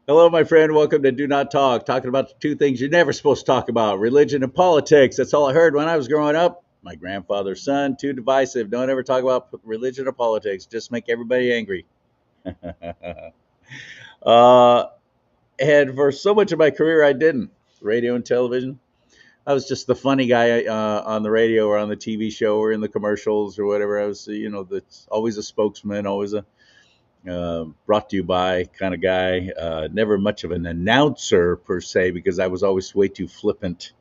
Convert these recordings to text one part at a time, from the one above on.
Hello, my friend. Welcome to Do Not Talk, talking about the two things you're never supposed to talk about, religion and politics. That's all I heard when I was growing up. My grandfather's son, too divisive. Don't ever talk about religion or politics. Just make everybody angry. uh, and for so much of my career, I didn't. Radio and television. I was just the funny guy on the radio or on the TV show or in the commercials or whatever. I was, always a spokesman, always a brought to you by kind of guy. Never much of an announcer per se because I was always way too flippant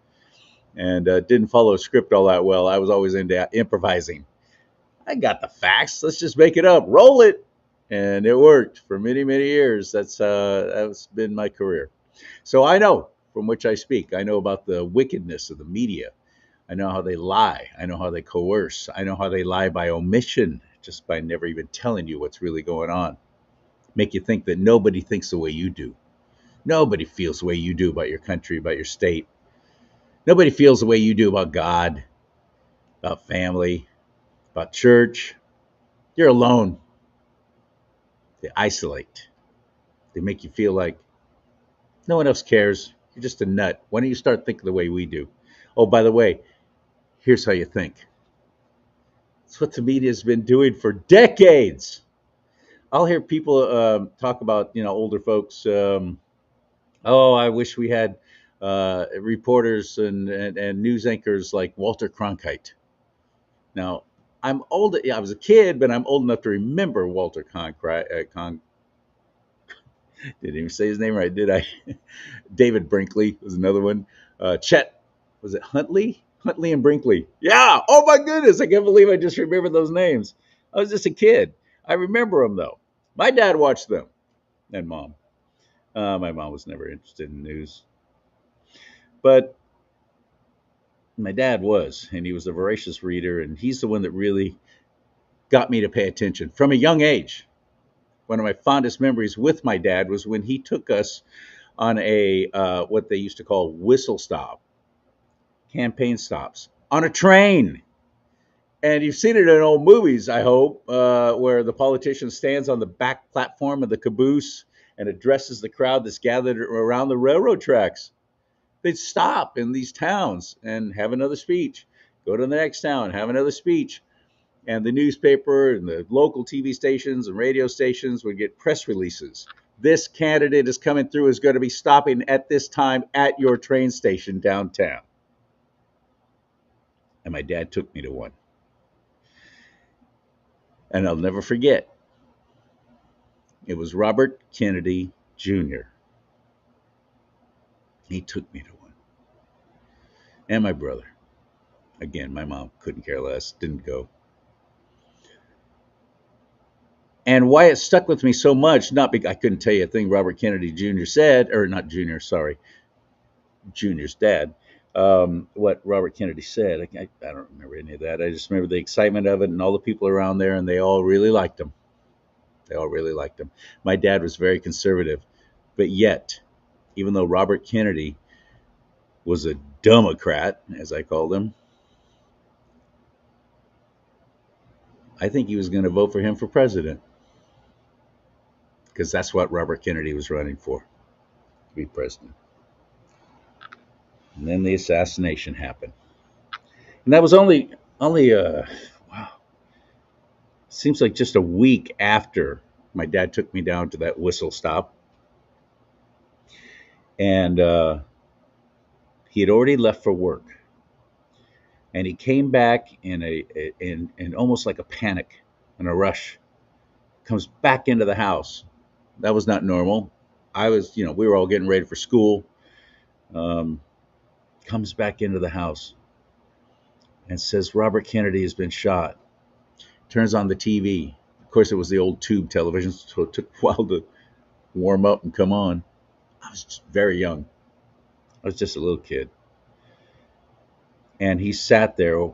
and didn't follow a script all that well. I was always into improvising. I got the facts. Let's just make it up. Roll it. And it worked for many, many years. That's been my career. So I know from which I speak. I know about the wickedness of the media. I know how they lie. I know how they coerce. I know how they lie by omission, just by never even telling you what's really going on. Make you think that nobody thinks the way you do. Nobody feels the way you do about your country, about your state. Nobody feels the way you do about God, about family, about church. You're alone. They isolate. They make you feel like no one else cares. You're just a nut. Why don't you start thinking the way we do? Oh, by the way, here's how you think. It's what the media has been doing for decades. I'll hear people talk about, older folks. Oh, I wish we had reporters and news anchors like Walter Cronkite. Now, I'm old. Yeah, I was a kid, but I'm old enough to remember Walter Cronkite. Didn't even say his name right, did I? David Brinkley was another one. Chet, was it Huntley? Huntley and Brinkley. Yeah. Oh my goodness, I can't believe I just remembered those names. I was just a kid. I remember them though. My dad watched them, and mom. My mom was never interested in news, but my dad was, and he was a voracious reader, and he's the one that really got me to pay attention from a young age. One of my fondest memories with my dad was when he took us on a what they used to call whistle stop, campaign stops on a train. And you've seen it in old movies, I hope, where the politician stands on the back platform of the caboose and addresses the crowd that's gathered around the railroad tracks. They'd stop in these towns and have another speech, go to the next town, have another speech. And the newspaper and the local TV stations and radio stations would get press releases. This candidate is coming through, is going to be stopping at this time at your train station downtown. And my dad took me to one. And I'll never forget, it was Robert Kennedy Jr. He took me to one. And my brother. Again, my mom couldn't care less, didn't go. And why it stuck with me so much, not because I couldn't tell you a thing Robert Kennedy Jr. said, or not Jr., sorry, Jr.'s dad, what Robert Kennedy said. I don't remember any of that. I just remember the excitement of it and all the people around there, and they all really liked him. They all really liked him. My dad was very conservative, but yet, even though Robert Kennedy was a Democrat, as I called him, I think he was going to vote for him for president because that's what Robert Kennedy was running for, to be president. And then the assassination happened, and that was only wow, seems like just a week after my dad took me down to that whistle stop, and he had already left for work, and he came back in almost like a panic and a rush. Comes back into the house. That was not normal. I was, we were all getting ready for school. Um, Comes back into the house and says Robert Kennedy has been shot. Turns on the TV. Of course, it was the old tube television, so it took a while to warm up and come on. I was just very young. I was just a little kid. And he sat there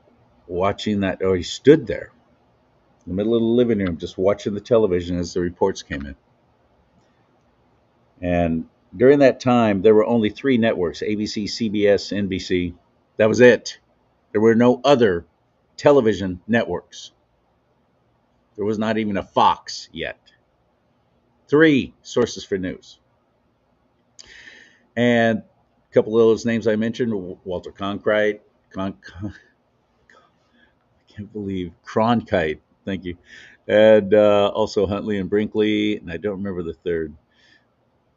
watching that, or he stood there in the middle of the living room just watching the television as the reports came in. And during that time, there were only three networks: ABC, CBS, NBC. That was it. There were no other television networks. There was not even a Fox yet. Three sources for news. And a couple of those names I mentioned, Walter Cronkite, I can't believe Cronkite, thank you, and also Huntley and Brinkley, and I don't remember the third,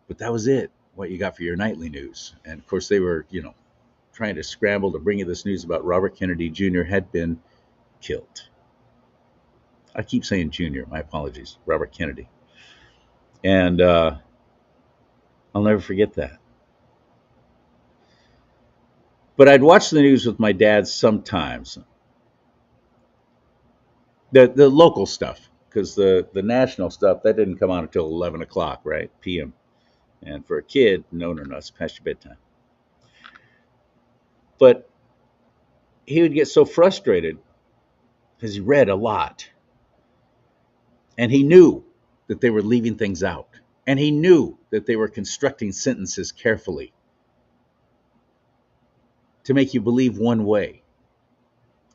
but that was it. What you got for your nightly news, and of course they were, trying to scramble to bring you this news about Robert Kennedy Jr. had been killed. I keep saying Jr. My apologies, Robert Kennedy, and I'll never forget that. But I'd watch the news with my dad sometimes, the local stuff, because the national stuff that didn't come on until 11 o'clock, right, p.m. And for a kid, no, it's past your bedtime. But he would get so frustrated because he read a lot, and he knew that they were leaving things out, and he knew that they were constructing sentences carefully to make you believe one way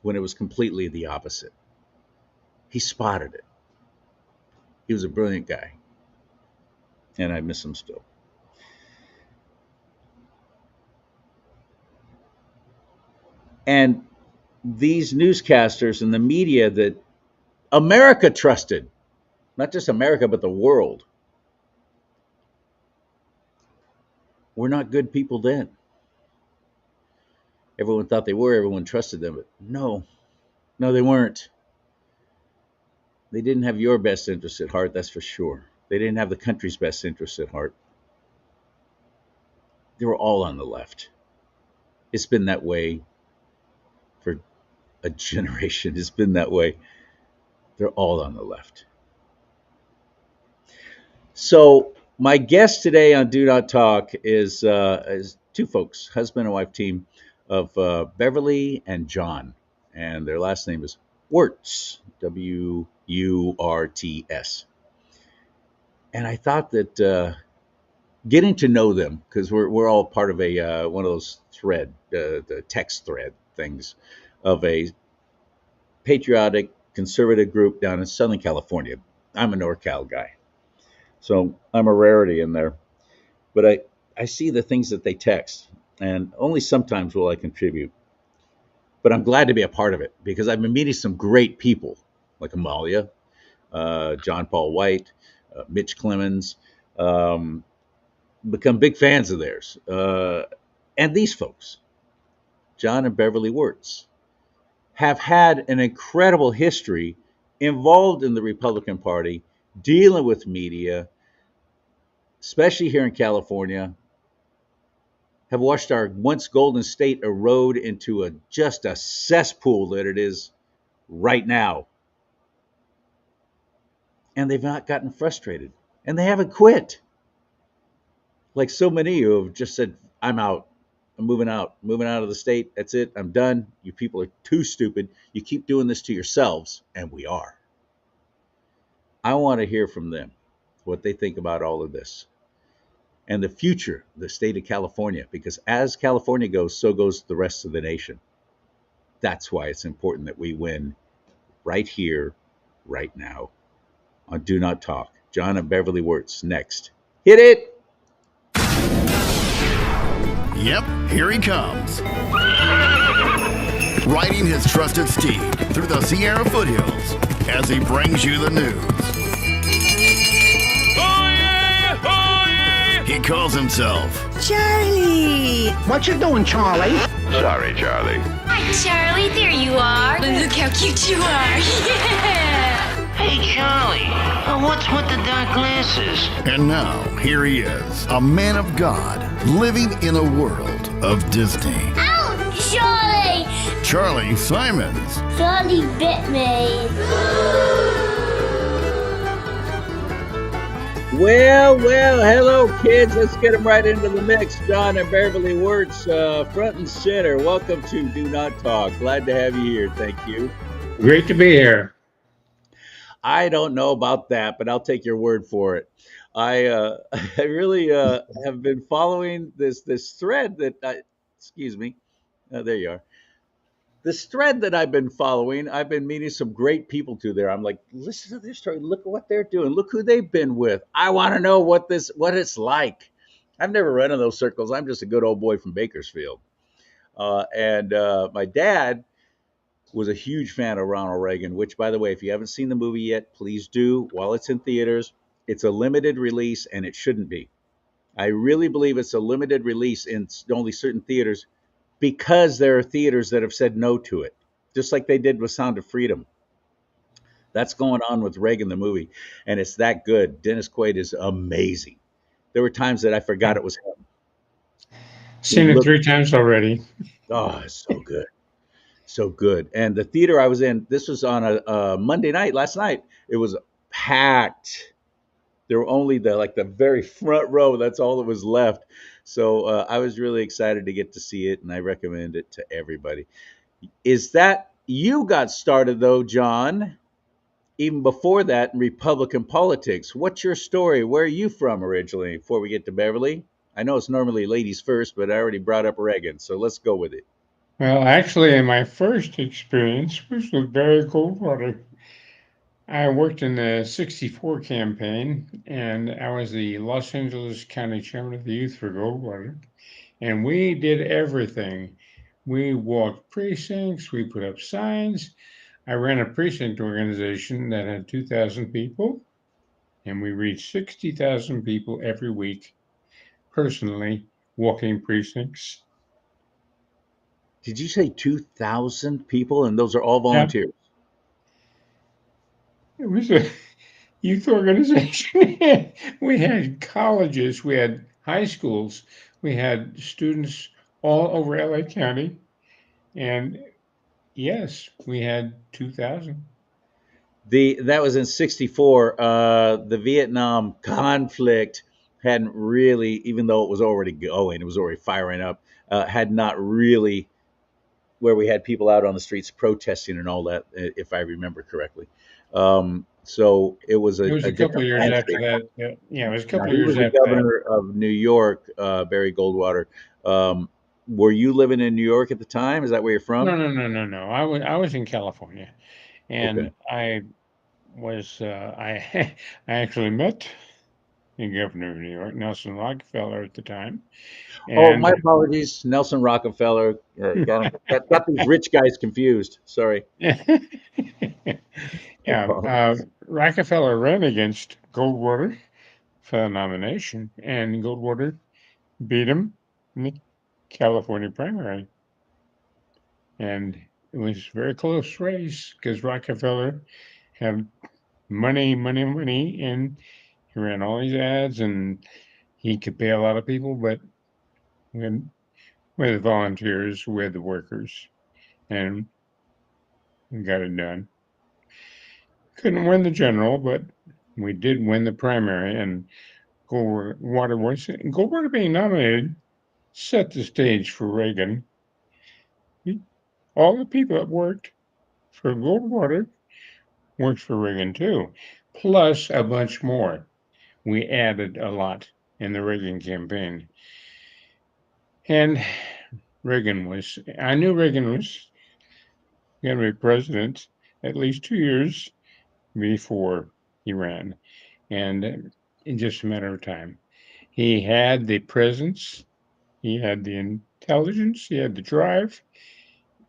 when it was completely the opposite. He spotted it. He was a brilliant guy, and I miss him still. And these newscasters and the media that America trusted, not just America, but the world, were not good people then. Everyone thought they were, everyone trusted them, but no, they weren't. They didn't have your best interest at heart, that's for sure. They didn't have the country's best interest at heart. They were all on the left. It's been that way for a generation. It's been that way. They're all on the left. So my guest today on Do Not Talk is two folks, husband and wife team of Beverly and John, and their last name is Wurtz, Wurts. And I thought that getting to know them, because we're all part of a one of those the text thread things of a patriotic conservative group down in Southern California. I'm a NorCal guy, so I'm a rarity in there. But I see the things that they text, and only sometimes will I contribute. But I'm glad to be a part of it because I've been meeting some great people like Amalia, John Paul White, Mitch Clemens, become big fans of theirs. And these folks, John and Beverly Wurtz, have had an incredible history involved in the Republican Party, dealing with media, especially here in California, have watched our once golden state erode into just a cesspool that it is right now. And they've not gotten frustrated. And they haven't quit. Like so many who have just said, I'm out. I'm moving out of the state. That's it. I'm done. You people are too stupid. You keep doing this to yourselves. And we are. I want to hear from them what they think about all of this and the future of the state of California, because as California goes, so goes the rest of the nation. That's why it's important that we win right here, right now on Do Not Talk. John and Beverly Wurtz next. Hit it! Yep, here he comes. Riding his trusted steed through the Sierra foothills as he brings you the news. He calls himself Charlie. What you doing, Charlie? Sorry, Charlie. Hi, Charlie. There you are. Look how cute you are. Yeah. Hey, Charlie. What's with the dark glasses? And now, here he is, a man of God, living in a world of Disney. Ow, Charlie! Charlie Simons. Charlie bit me. Well, hello, kids. Let's get them right into the mix. John and Beverly Wurtz, front and center. Welcome to Do Not Talk. Glad to have you here. Thank you. Great to be here. I don't know about that, but I'll take your word for it. I really have been following this thread that, excuse me, there you are. This thread that I've been following, I've been meeting some great people through there. I'm like, listen to their story. Look at what they're doing. Look who they've been with. I want to know what it's like. I've never run in those circles. I'm just a good old boy from Bakersfield. And my dad was a huge fan of Ronald Reagan, which, by the way, if you haven't seen the movie yet, please do while it's in theaters. It's a limited release, and it shouldn't be. I really believe it's a limited release in only certain theaters because there are theaters that have said no to it, just like they did with Sound of Freedom. That's going on with Reagan, the movie, and it's that good. Dennis Quaid is amazing. There were times that I forgot it was him. Seen it 3 times already. Oh, it's so good. So good. And the theater I was in, this was on a Monday night, last night. It was packed. There were only the very front row. That's all that was left. So I was really excited to get to see it, and I recommend it to everybody. Is that you got started, though, John, even before that in Republican politics? What's your story? Where are you from originally before we get to Beverly? I know it's normally ladies first, but I already brought up Reagan, so let's go with it. Well, actually, my first experience was with Barry Goldwater. I worked in the '64 campaign, and I was the Los Angeles County Chairman of the Youth for Goldwater. And we did everything. We walked precincts, we put up signs. I ran a precinct organization that had 2,000 people, and we reached 60,000 people every week, personally, walking precincts. Did you say 2,000 people? And those are all volunteers? It was a youth organization. We had colleges, we had high schools, we had students all over LA County. And yes, we had 2,000. That was in '64. The Vietnam conflict hadn't really, even though it was already going, it was already firing up, had not really, where we had people out on the streets protesting and all that, if I remember correctly. So it was It was a couple of years after that. Yeah, it was a couple of years after after that. Governor of New York, Barry Goldwater. Were you living in New York at the time? Is that where you're from? No. I was in California, and Okay. I was I I actually met the governor of New York, Nelson Rockefeller, at the time. Oh, And my apologies, Nelson Rockefeller. Got these rich guys confused. Sorry. yeah, Rockefeller ran against Goldwater for the nomination, and Goldwater beat him in the California primary. And it was a very close race because Rockefeller had money, and he ran all these ads, and he could pay a lot of people, but we're the volunteers, we're the workers, and we got it done. Couldn't win the general, but we did win the primary, and Goldwater being nominated set the stage for Reagan. All the people that worked for Goldwater worked for Reagan too, plus a bunch more. We added a lot in the Reagan campaign. And I knew Reagan was going to be president at least 2 years before he ran. And in just a matter of time, he had the presence, he had the intelligence, he had the drive.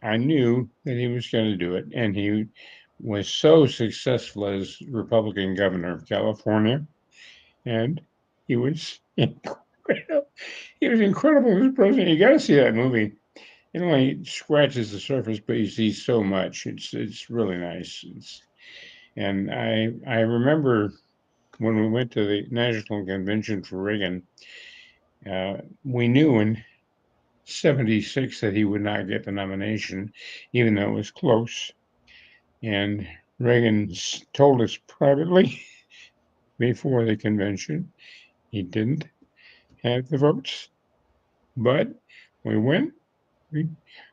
I knew that he was going to do it. And he was so successful as Republican governor of California. And he was incredible. He was incredible as president. You got to see that movie. It only scratches the surface, but you see so much. It's really nice. And I remember when we went to the National Convention for Reagan, we knew in '76 that he would not get the nomination, even though it was close. And Reagan told us privately before the convention he didn't have the votes. But we went, we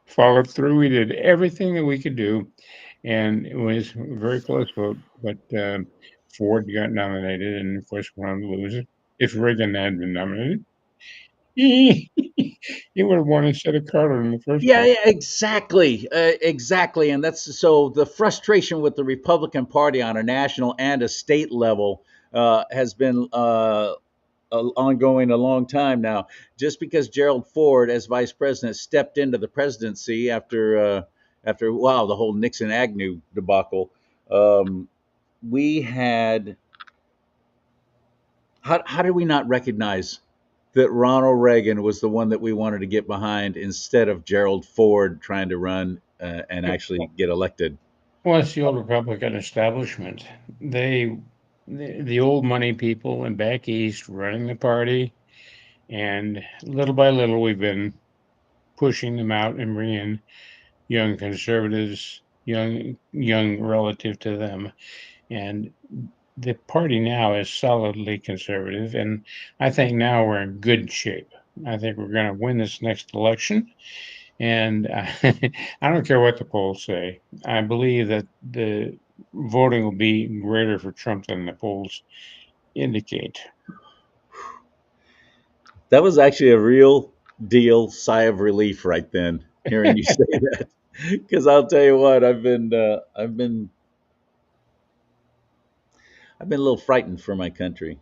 followed through, we did everything that we could do, and it was a very close vote. But Ford got nominated, and of course went on to lose it. If Reagan had been nominated, he would have won instead of Carter in the first Yeah, place. exactly. And that's so the frustration with the Republican Party on a national and a state level has been ongoing a long time now. Just because Gerald Ford, as vice president, stepped into the presidency after wow, the whole Nixon Agnew debacle, um, we had how did we not recognize that Ronald Reagan was the one that we wanted to get behind instead of Gerald Ford trying to run and actually get elected? Well, it's the old Republican establishment. The old money people and back east running the party, and little by little we've been pushing them out and bringing young conservatives, young relative to them, and the party now is solidly conservative, and I think now we're in good shape. I think we're going to win this next election, and I don't care what the polls say. I believe that the voting will be greater for Trump than the polls indicate. That was actually a real deal sigh of relief right then, hearing you say that. Because I'll tell you what, I've been a little frightened for my country.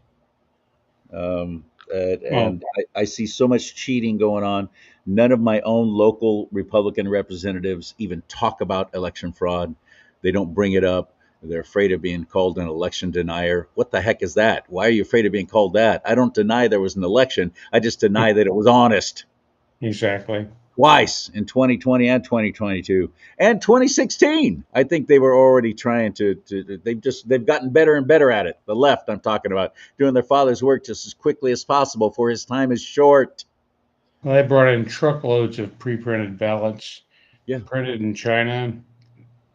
Well, And I see so much cheating going on. None of my own local Republican representatives even talk about election fraud. They don't bring it up. They're afraid of being called an election denier. What the heck is that? Why are you afraid of being called that? I don't deny there was an election. I just deny that it was honest. exactly. Twice in 2020 and 2022 and 2016. I think they were already trying to they've gotten better and better at it. The left, I'm talking about, doing their father's work just as quickly as possible, for his time is short. Well, they brought in truckloads of pre-printed ballots Yeah, printed in China,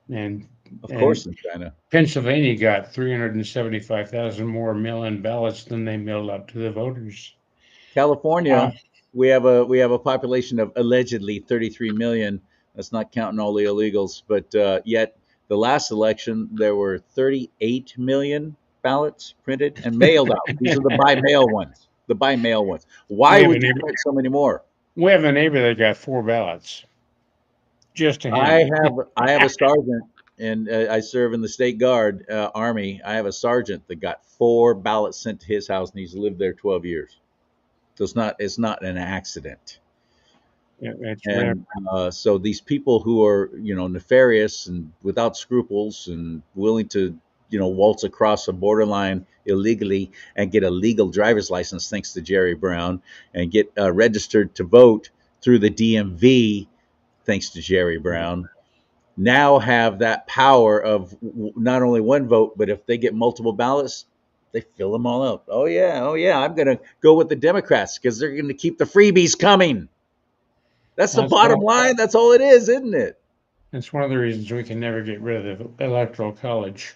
and of and course, in China. Pennsylvania got 375,000 more mail-in ballots than they mailed out to the voters. Uh, California, we have a population of allegedly 33 million. That's not counting all the illegals, but yet the last election there were 38 million ballots printed and mailed out. These are the by mail ones. The by mail ones. we Why have a would you neighbor. print so many more? We have a neighbor that got 4 ballots just to I him. have a sergeant, and I serve in the state guard, army. I have a sergeant that got 4 ballots sent to his house, and he's lived there 12 years. So it's not an accident. Yeah, that's rare. And so these people who are, nefarious and without scruples and willing to, waltz across a borderline illegally and get a legal driver's license, thanks to Jerry Brown, and get registered to vote through the DMV, thanks to Jerry Brown, now have that power of not only one vote, but if they get multiple ballots, they fill them all out. Oh yeah, I'm going to go with the Democrats because they're going to keep the freebies coming. That's the That's bottom one. line. That's all it is, isn't it? That's one of the reasons we can never get rid of the electoral college,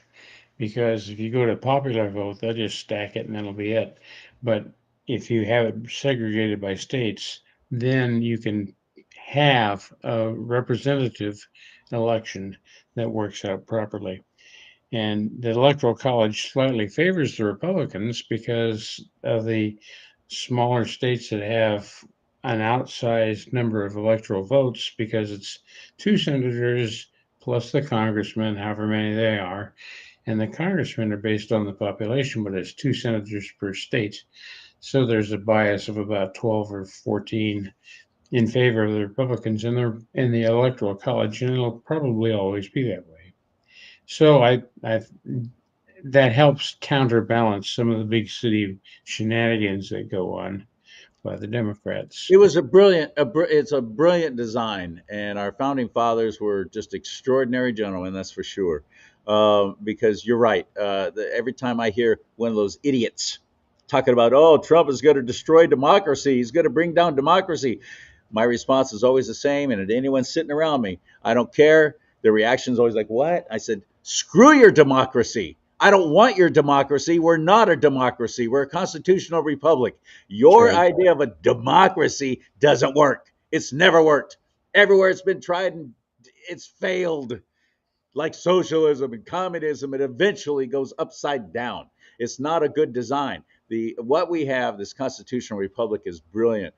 because if you go to popular vote, they'll just stack it and that'll be it. But if you have it segregated by states, then you can have a representative election that works out properly. And the Electoral College slightly favors the Republicans because of the smaller states that have an outsized number of electoral votes, because it's 2 senators plus the congressmen, however many they are. And the congressmen are based on the population, but it's 2 senators per state. So there's a bias of about 12 or 14 in favor of the Republicans in the Electoral College, and it'll probably always be that way. So that helps counterbalance some of the big city shenanigans that go on by the Democrats. It was it's a brilliant design, and our founding fathers were just extraordinary gentlemen, that's for sure. Because you're right. Every time I hear one of those idiots talking about, oh, Trump is going to destroy democracy, he's going to bring down democracy, my response is always the same, and to anyone sitting around me, I don't care. The reaction is always like, what? I said, screw your democracy. I don't want your democracy. We're not a democracy. We're a constitutional republic. Your Right. idea of a democracy doesn't work. It's never worked. Everywhere it's been tried, and it's failed. Like socialism and communism, it eventually goes upside down. It's not a good design. What we have, this constitutional republic, is brilliant.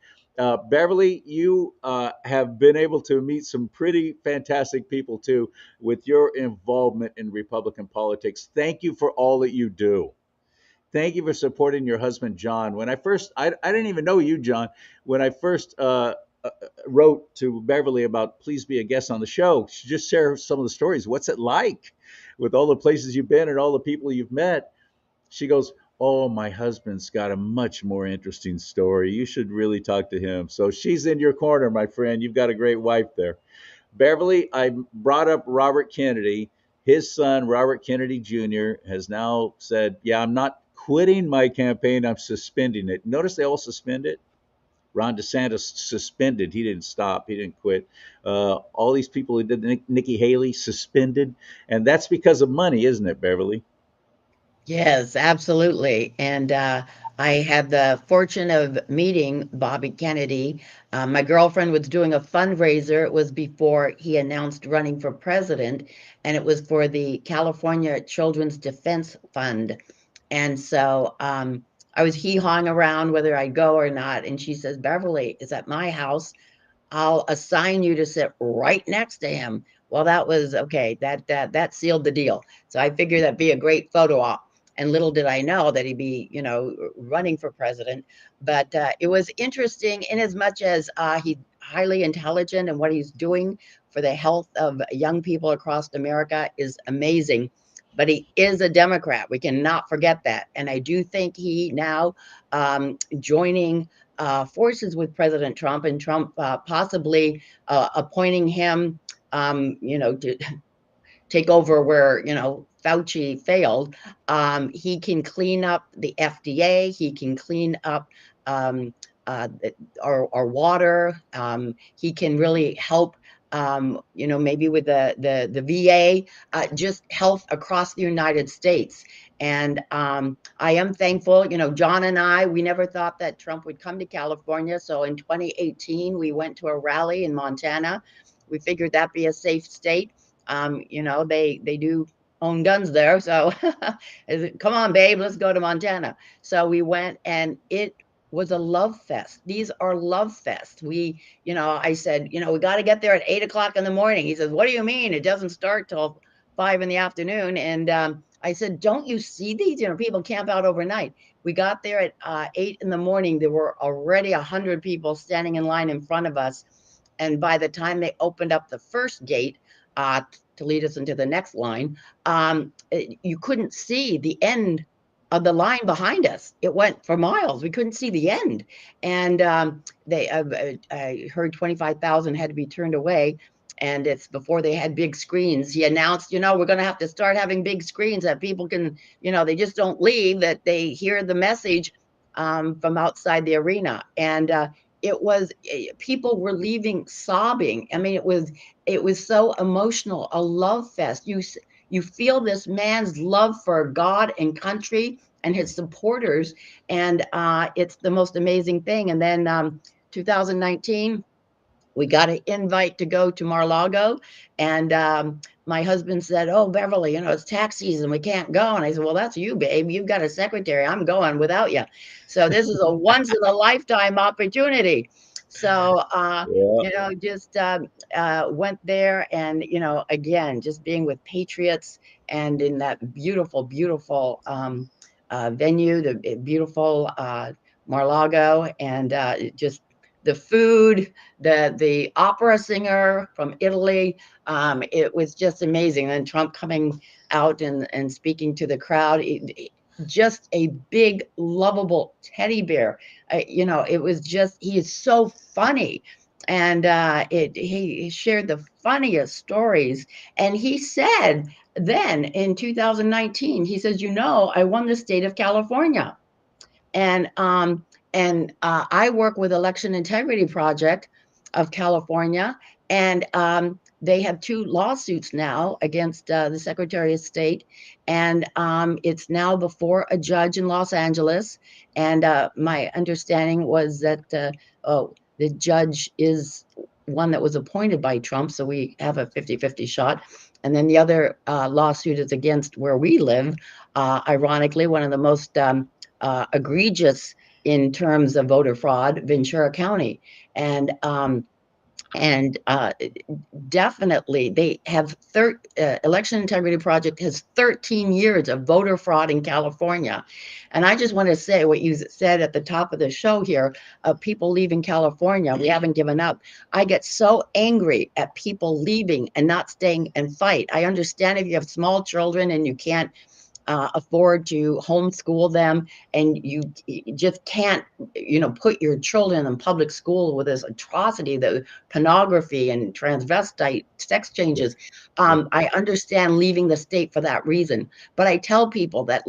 Beverly, you have been able to meet some pretty fantastic people too with your involvement in Republican politics. Thank you for all that you do. Thank you for supporting your husband, John. When I didn't even know you, John. When I first wrote to Beverly about please be a guest on the show, she just share some of the stories. What's it like with all the places you've been and all the people you've met? She goes, "Oh, my husband's got a much more interesting story. You should really talk to him." So she's in your corner, my friend. You've got a great wife there. Beverly, I brought up Robert Kennedy. His son, Robert Kennedy Jr., has now said, "Yeah, I'm not quitting my campaign. I'm suspending it." Notice they all suspend it. Ron DeSantis suspended. He didn't stop. He didn't quit. All these people who did Nikki Haley suspended. And that's because of money, isn't it, Beverly? Yes, absolutely. And I had the fortune of meeting Bobby Kennedy. My girlfriend was doing a fundraiser. It was before he announced running for president, and it was for the California Children's Defense Fund. And so I was hee-hawing around whether I'd go or not. And she says, "Beverly, it's at my house. I'll assign you to sit right next to him." Well, that was okay. That sealed the deal. So I figured that'd be a great photo op. And little did I know that he'd be, running for president. But it was interesting in as much as he's highly intelligent, and what he's doing for the health of young people across America is amazing. But he is a Democrat. We cannot forget that. And I do think he now joining forces with President Trump, and Trump possibly appointing him, to take over where, Fauci failed. He can clean up the FDA. He can clean up our water. He can really help, maybe with the VA, just health across the United States. And I am thankful, John and I, we never thought that Trump would come to California. So in 2018, we went to a rally in Montana. We figured that'd be a safe state. They do own guns there. So come on, babe, let's go to Montana. So we went, and it was a love fest. These are love fests. I said, we got to get there at 8 o'clock in the morning. He says, "What do you mean? It doesn't start till 5 in the afternoon. And I said, "Don't you see these? People camp out overnight." We got there at 8 in the morning. There were already 100 people standing in line in front of us. And by the time they opened up the first gate to lead us into the next line, you couldn't see the end of the line behind us. It went for miles. We couldn't see the end. And I heard 25,000 had to be turned away. And it's before they had big screens. He announced, we're going to have to start having big screens that people can, they just don't leave, that they hear the message from outside the arena. And it was, people were leaving sobbing. I mean, it was so emotional, a love fest. You feel this man's love for God and country and his supporters, and it's the most amazing thing. And then 2019, we got an invite to go to Mar-a-Lago, and my husband said, "Oh, Beverly, it's tax season. We can't go." And I said, "Well, that's you, babe. You've got a secretary. I'm going without you." So this is a once in a lifetime opportunity. So, just went there, and, again, just being with patriots, and in that beautiful, beautiful venue, the beautiful Mar-a-Lago, and just the food, the opera singer from Italy. It was just amazing. And Trump coming out and speaking to the crowd, just a big, lovable teddy bear. It was just, he is so funny. And he shared the funniest stories. And he said then in 2019, he says, I won the state of California. And I work with Election Integrity Project of California, and they have 2 lawsuits now against the Secretary of State, and it's now before a judge in Los Angeles. And my understanding was that the judge is one that was appointed by Trump, so we have a 50-50 shot. And then the other lawsuit is against where we live, ironically, one of the most egregious in terms of voter fraud, Ventura County. And And definitely, they have Election Integrity Project has 13 years of voter fraud in California. And I just want to say what you said at the top of the show here of people leaving California. We haven't given up. I get so angry at people leaving and not staying and fight. I understand if you have small children and you can't afford to homeschool them, and you just can't, put your children in public school with this atrocity, the pornography and transvestite sex changes. I understand leaving the state for that reason, but I tell people that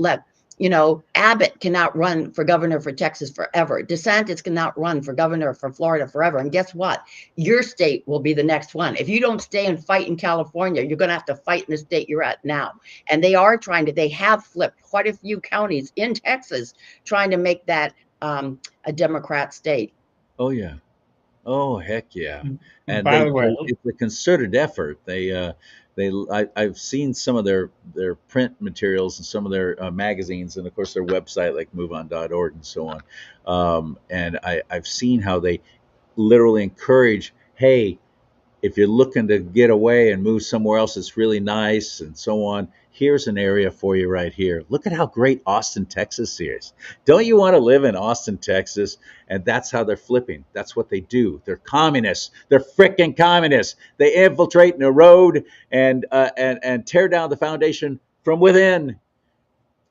Abbott cannot run for governor for Texas forever. DeSantis cannot run for governor for Florida forever. And guess what? Your state will be the next one. If you don't stay and fight in California, you're going to have to fight in the state you're at now. And they have flipped quite a few counties in Texas trying to make that a Democrat state. Oh, yeah. Oh, heck yeah. And By the way, it's a concerted effort. I've seen some of their print materials and some of their magazines, and of course their website like MoveOn.org and so on. And I've seen how they literally encourage, hey, if you're looking to get away and move somewhere else that's really nice and so on, here's an area for you right here. Look at how great Austin, Texas is. Don't you want to live in Austin, Texas? And that's how they're flipping. That's what they do. They're communists. They're frickin' communists. They infiltrate and erode and tear down the foundation from within.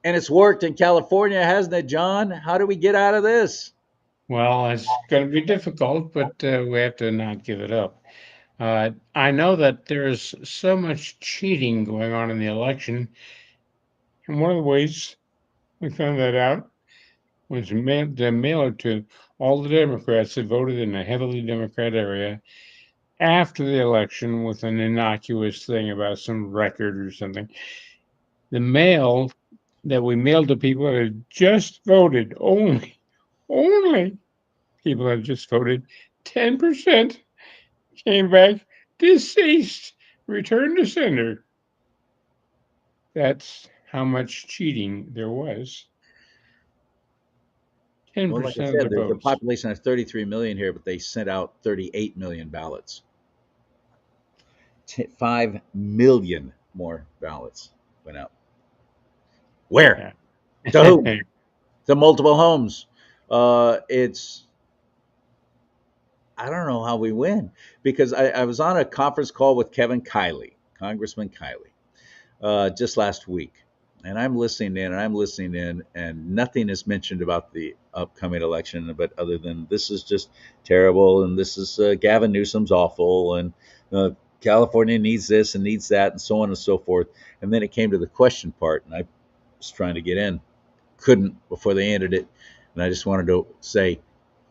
And it's worked in California, hasn't it, John? How do we get out of this? well, it's going to be difficult, but we have to not give it up. I know that there's so much cheating going on in the election. And one of the ways we found that out was the mailer to all the Democrats that voted in a heavily Democrat area after the election with an innocuous thing about some record or something. The mail that we mailed to people that had just voted, only people that had just voted, 10% came back deceased, returned to sender. That's how much cheating there was. 10% Well, like I of said, the there's a votes. population of 33 million here, but they sent out 38 million ballots. 5 million more ballots went out. Where? To who? To multiple homes. I don't know how we win, because I was on a conference call with Kevin Kiley, Congressman Kiley, just last week. And I'm listening in, and nothing is mentioned about the upcoming election, but other than this is just terrible, and this is Gavin Newsom's awful, and California needs this and needs that, and so on and so forth. And then it came to the question part, and I was trying to get in, couldn't before they ended it. And I just wanted to say,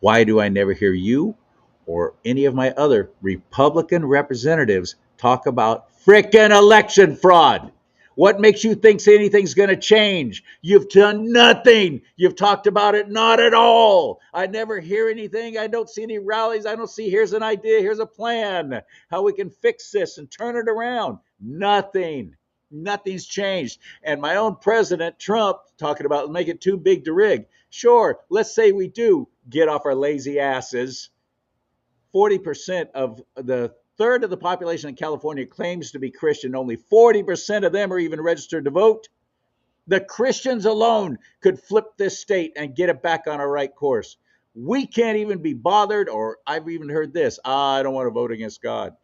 why do I never hear you or any of my other Republican representatives talk about frickin' election fraud? What makes you think anything's going to change? You've done nothing. You've talked about it not at all. I never hear anything. I don't see any rallies. I don't see, here's an idea, here's a plan, how we can fix this and turn it around. Nothing. Nothing's changed. And my own president, Trump, talking about make it too big to rig. Sure, let's say we do get off our lazy asses. 40% of the third of the population in California claims to be Christian. Only 40% of them are even registered to vote. The Christians alone could flip this state and get it back on a right course. We can't even be bothered, or I've even heard this, I don't want to vote against God.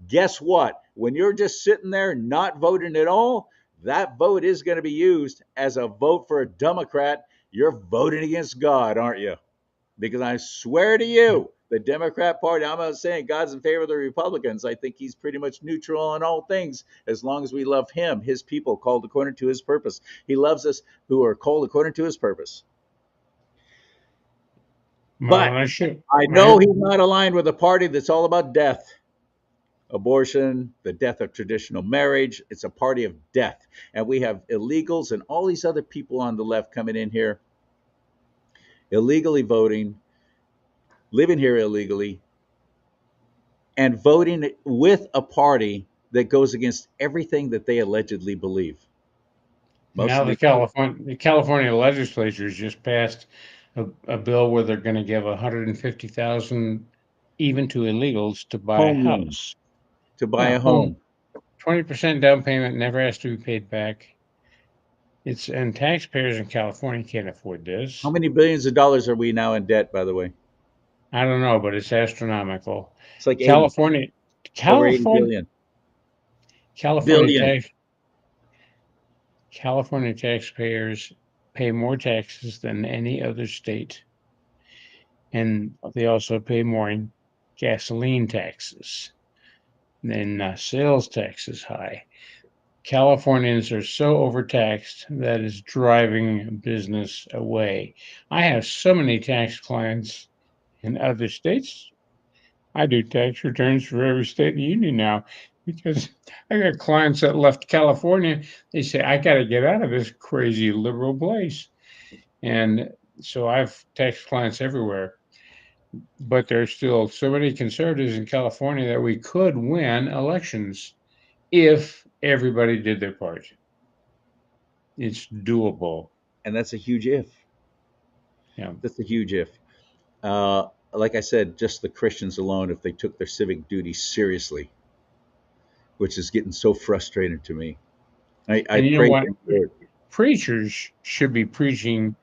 Guess what? When you're just sitting there not voting at all, that vote is going to be used as a vote for a Democrat. You're voting against God, aren't you? Because I swear to you, the Democrat Party, I'm not saying God's in favor of the Republicans. I think he's pretty much neutral on all things as long as we love him, his people called according to his purpose. He loves us who are called according to his purpose. But I know he's not aligned with a party that's all about death, abortion, the death of traditional marriage. It's a party of death. And we have illegals and all these other people on the left coming in here, illegally voting, living here illegally, and voting with a party that goes against everything that they allegedly believe. Now the California legislature has just passed a bill where they're going to give $150,000 even to illegals, to buy a Home loan house. to buy Yeah, a home. 20% down payment never has to be paid back. And taxpayers in California can't afford this. How many billions of dollars are we now in debt, by the way? I don't know, but it's astronomical. It's like 80, California, over 80 California, billion. California Billion. tax, California taxpayers pay more taxes than any other state, and they also pay more in gasoline taxes. Then sales tax is high. Californians are so overtaxed that is driving business away. I have so many tax clients in other states. I do tax returns for every state in the union now because I got clients that left California. They say, I got to get out of this crazy liberal place. And so I've tax clients everywhere. But there's still so many conservatives in California that we could win elections if everybody did their part. It's doable. And that's a huge if. Yeah. That's a huge if. Like I said, just the Christians alone, if they took their civic duty seriously, which is getting so frustrating to me. I And you know pray what? for it, Preachers should be preaching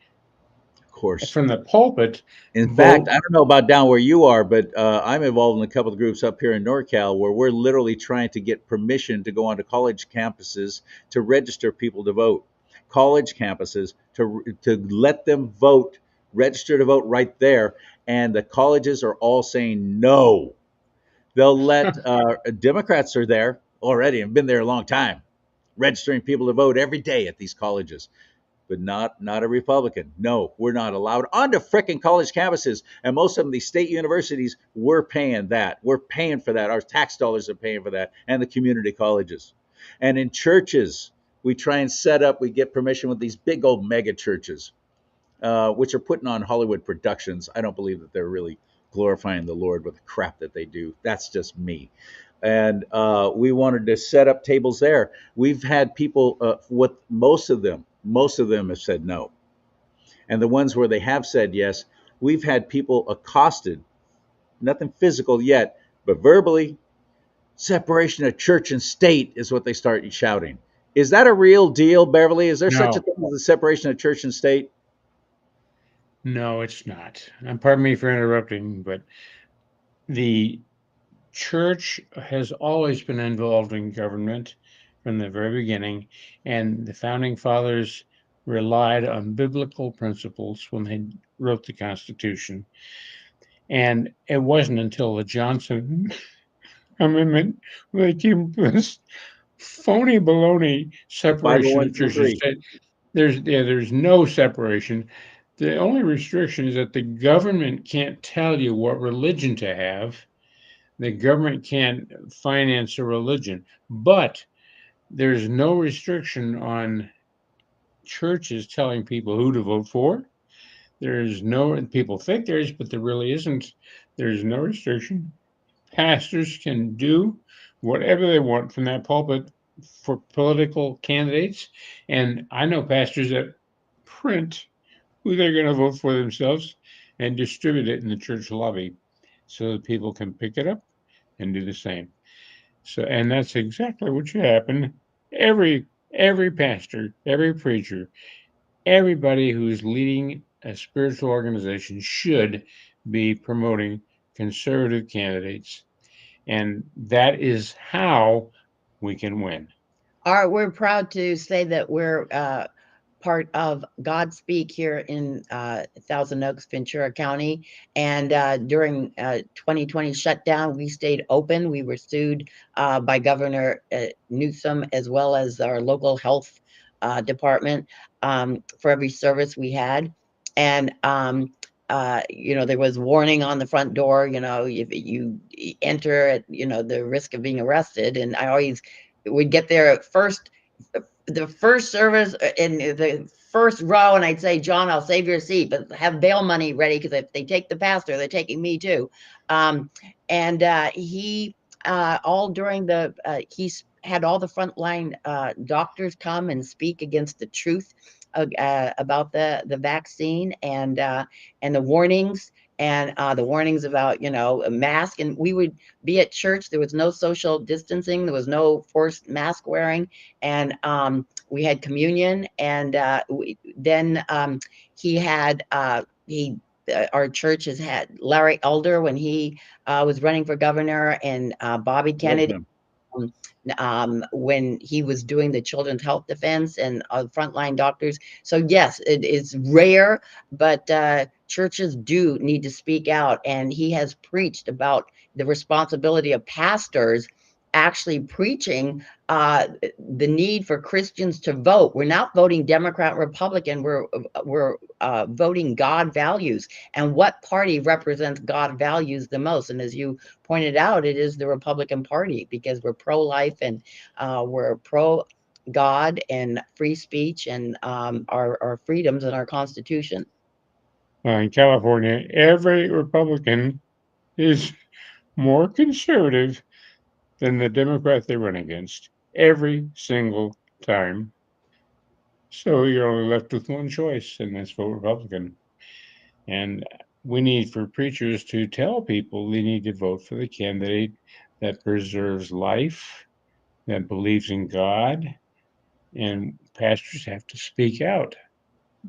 of course. from the pulpit. In Vote. fact, I don't know about down where you are, but I'm involved in a couple of groups up here in NorCal where we're literally trying to get permission to go onto college campuses to register people to vote. College campuses to let them vote, register to vote right there, and the colleges are all saying no. They'll let Democrats are there already and been there a long time, registering people to vote every day at these colleges, but not a Republican. No, we're not allowed onto frickin' college campuses. And most of them, these state universities, we're paying that. We're paying for that. Our tax dollars are paying for that, and the community colleges. And in churches, we try and set up, we get permission with these big old mega churches, which are putting on Hollywood productions. I don't believe that they're really glorifying the Lord with the crap that they do. That's just me. And we wanted to set up tables there. We've had people, with most of them have said no. And the ones where they have said yes, we've had people accosted, nothing physical yet, but verbally, separation of church and state is what they start shouting. Is that a real deal, Beverly? Is there such a No. thing as a separation of church and state? No, it's not. And pardon me for interrupting, but the church has always been involved in government from the very beginning, and the founding fathers relied on biblical principles when they wrote the Constitution. And it wasn't until the Johnson Amendment when they came up with this phony baloney separation of church and 501c3. state. There's no separation. The only restriction is that the government can't tell you what religion to have. The government can't finance a religion, but there's no restriction on churches telling people who to vote for. There's no, people think there is, but there really isn't. There's no restriction. Pastors can do whatever they want from that pulpit for political candidates. And I know pastors that print who they're going to vote for themselves and distribute it in the church lobby so that people can pick it up and do the same. So, and that's exactly what should happen. Every pastor, every preacher, everybody who's leading a spiritual organization should be promoting conservative candidates. And that is how we can win. We're proud to say that we're part of Godspeak here in Thousand Oaks, Ventura County. And during 2020 shutdown, we stayed open. We were sued by Governor Newsom, as well as our local health department, for every service we had. And there was warning on the front door, if you enter at, the risk of being arrested. And I always would get there at the first service in the first row, and I'd say, John, I'll save your seat, but have bail money ready, because if they take the pastor, they're taking me too. He all during he's had all the frontline doctors come and speak against the truth about the vaccine and the warnings. and the warnings about, a mask. And we would be at church. There was no social distancing. There was no forced mask wearing. And we had communion. And then he had, our church has had Larry Elder when he was running for governor, and Bobby Love Kennedy him. when he was doing the children's health defense, and frontline doctors. So yes, it is rare, but churches do need to speak out. And he has preached about the responsibility of pastors actually preaching the need for Christians to vote. We're not voting Democrat, Republican. We're voting God values, and what party represents God values the most. And as you pointed out, it is the Republican Party, because we're pro-life, and we're pro God and free speech, and our freedoms and our Constitution. In California, every Republican is more conservative than the Democrat they run against every single time. So you're only left with one choice, and that's vote Republican. And we need for preachers to tell people they need to vote for the candidate that preserves life, that believes in God, and pastors have to speak out.